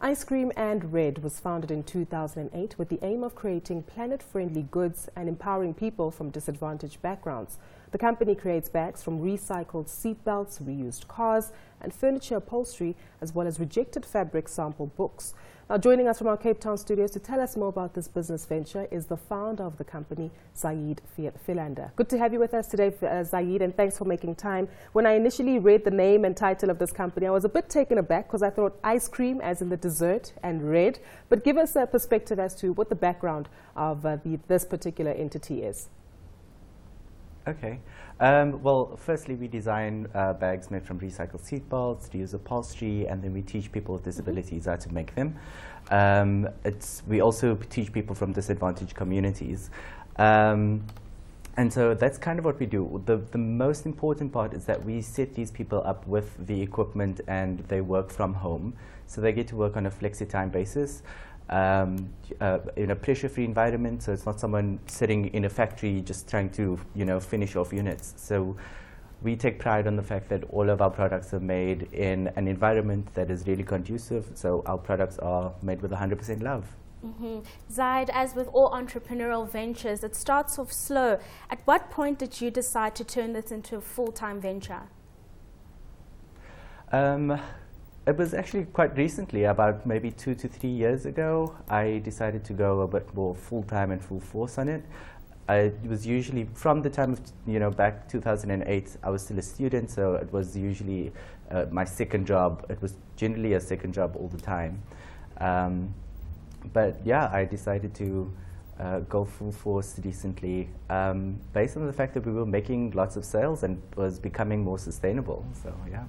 Ice Cream and Red was founded in 2008 with the aim of creating planet-friendly goods and empowering people from disadvantaged backgrounds. The company creates bags from recycled seatbelts, reused cars, and furniture upholstery, as well as rejected fabric sample books. Now, joining us from our Cape Town studios to tell us more about this business venture is the founder of the company, Zaid Philander. Good to have you with us today, Zaid, and thanks for making time. When I initially read the name and title of this company, I was a bit taken aback because I thought ice cream as in the dessert and red. But give us a perspective as to what the background of this particular entity is. Okay. Well, firstly, we design bags made from recycled seatbelts, reuse upholstery, and then we teach people with disabilities how to make them. We also teach people from disadvantaged communities. And so that's kind of what we do. The most important part is that we set these people up with the equipment and they work from home. So they get to work on a flexi-time basis. In a pressure-free environment, so it's not someone sitting in a factory just trying to, finish off units. So we take pride on the fact that all of our products are made in an environment that is really conducive, so our products are made with 100% love. Zaid, as with all entrepreneurial ventures, it starts off slow. At what point did you decide to turn this into a full-time venture? It was actually quite recently, about maybe 2 to 3 years ago, I decided to go a bit more full-time and full force on it. It was usually from the time of, back 2008, I was still a student, so it was usually my second job. It was generally a second job all the time. But yeah, I decided to go full force recently, based on the fact that we were making lots of sales and was becoming more sustainable, so yeah.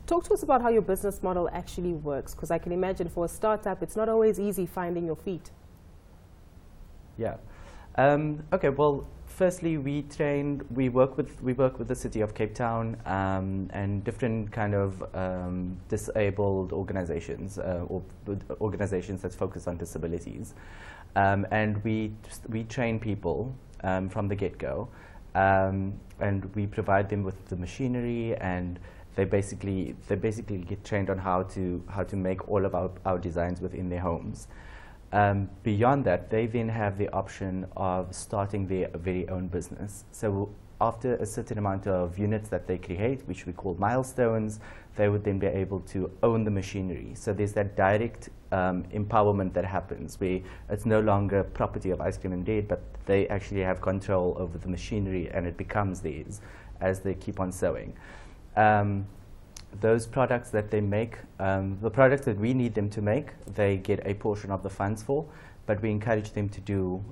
Talk to us about how your business model actually works, because I can imagine for a startup, it's not always easy finding your feet. Yeah. Okay. Well, firstly, we work with the city of Cape Town and different kind of disabled organizations or organizations that focus on disabilities, and we train people from the get-go, and we provide them with the machinery, and they basically get trained on how to make all of our designs within their homes. Beyond that, they then have the option of starting their very own business. So after a certain amount of units that they create, which we call milestones, they would then be able to own the machinery. So there's that direct empowerment that happens, where it's no longer property of Ice Cream and Red, but they actually have control over the machinery, and it becomes theirs as they keep on sewing. Those products that they make, the products that we need them to make, they get a portion of the funds for, but we encourage them to do,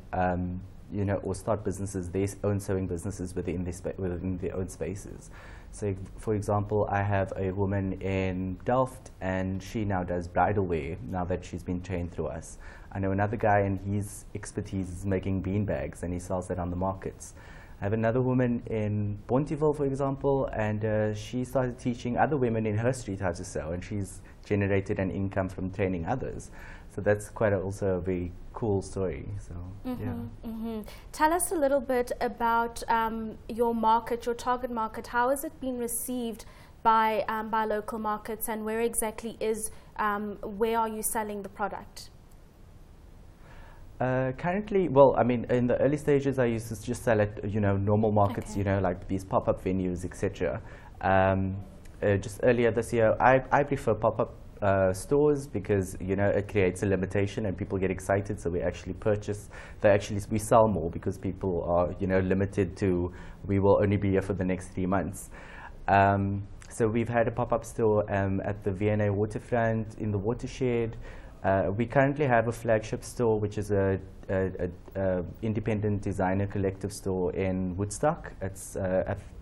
or start businesses, their own sewing businesses within their own spaces. So, for example, I have a woman in Delft, and she now does bridal wear, now that she's been trained through us. I know another guy, and his expertise is making bean bags, and he sells that on the markets. I have another woman in Bonteville, for example, and she started teaching other women in her street how to sew, and she's generated an income from training others. So that's quite also a very cool story. So yeah. Tell us a little bit about your market, your target market. How has it been received by local markets, and where exactly where are you selling the product? Currently, well, I mean, in the early stages, I used to just sell at, normal markets, okay, like these pop-up venues, etc. Just earlier this year, I prefer pop-up stores because, it creates a limitation and people get excited, so we actually we sell more because people are, limited to, we will only be here for the next 3 months. So we've had a pop-up store at the V&A waterfront, in the watershed. We currently have a flagship store, which is a independent designer collective store in Woodstock. It's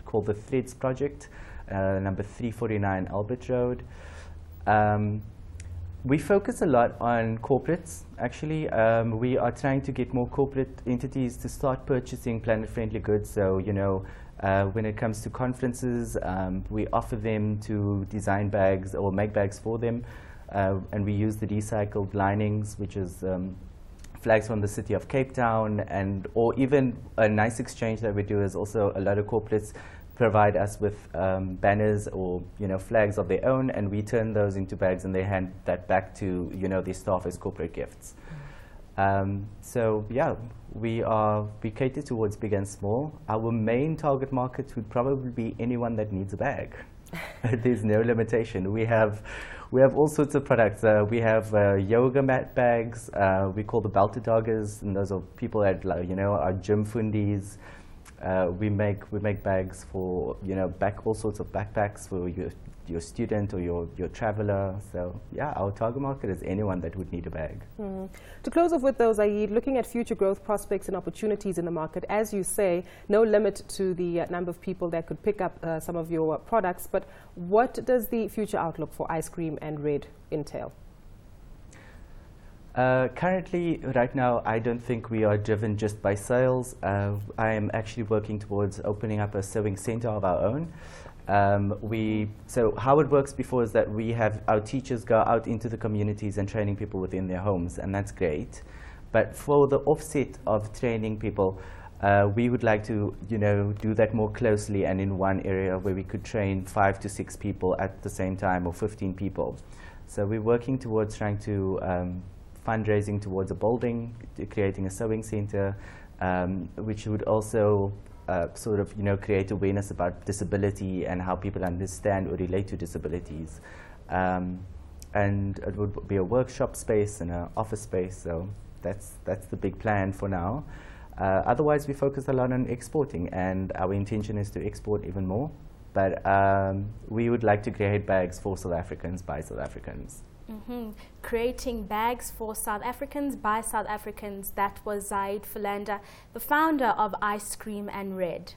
called the Threads Project, number 349 Albert Road. We focus a lot on corporates, actually. We are trying to get more corporate entities to start purchasing planet-friendly goods. So, when it comes to conferences, we offer them to design bags or make bags for them. And we use the recycled linings, which is flags from the city of Cape Town, or even a nice exchange that we do is also a lot of corporates provide us with banners or flags of their own, and we turn those into bags and they hand that back to their staff as corporate gifts. So yeah, we cater towards big and small. Our main target market would probably be anyone that needs a bag. There's no limitation. We have all sorts of products. We have yoga mat bags. We call the belted doggers, and those are people that our gym fundies. We make bags for all sorts of backpacks for your student or your traveler. So yeah, our target market is anyone that would need a bag. To close off with those, Zaid, looking at future growth prospects and opportunities in the market, as you say, no limit to the number of people that could pick up some of your products, but what does the future outlook for Ice Cream and Red entail? Currently, right now, I don't think we are driven just by sales. I am actually working towards opening up a sewing center of our own. So how it works before is that we have our teachers go out into the communities and training people within their homes, and that's great. But for the offset of training people, we would like to do that more closely and in one area where we could train 5 to 6 people at the same time, or 15 people. So we're working towards trying to fundraising towards a building, creating a sewing center, which would also sort of create awareness about disability and how people understand or relate to disabilities. And it would be a workshop space and an office space. So that's the big plan for now. Otherwise, we focus a lot on exporting, and our intention is to export even more. But we would like to create bags for South Africans by South Africans. Creating bags for South Africans by South Africans. That was Zaid Philander, the founder of Ice Cream and Red.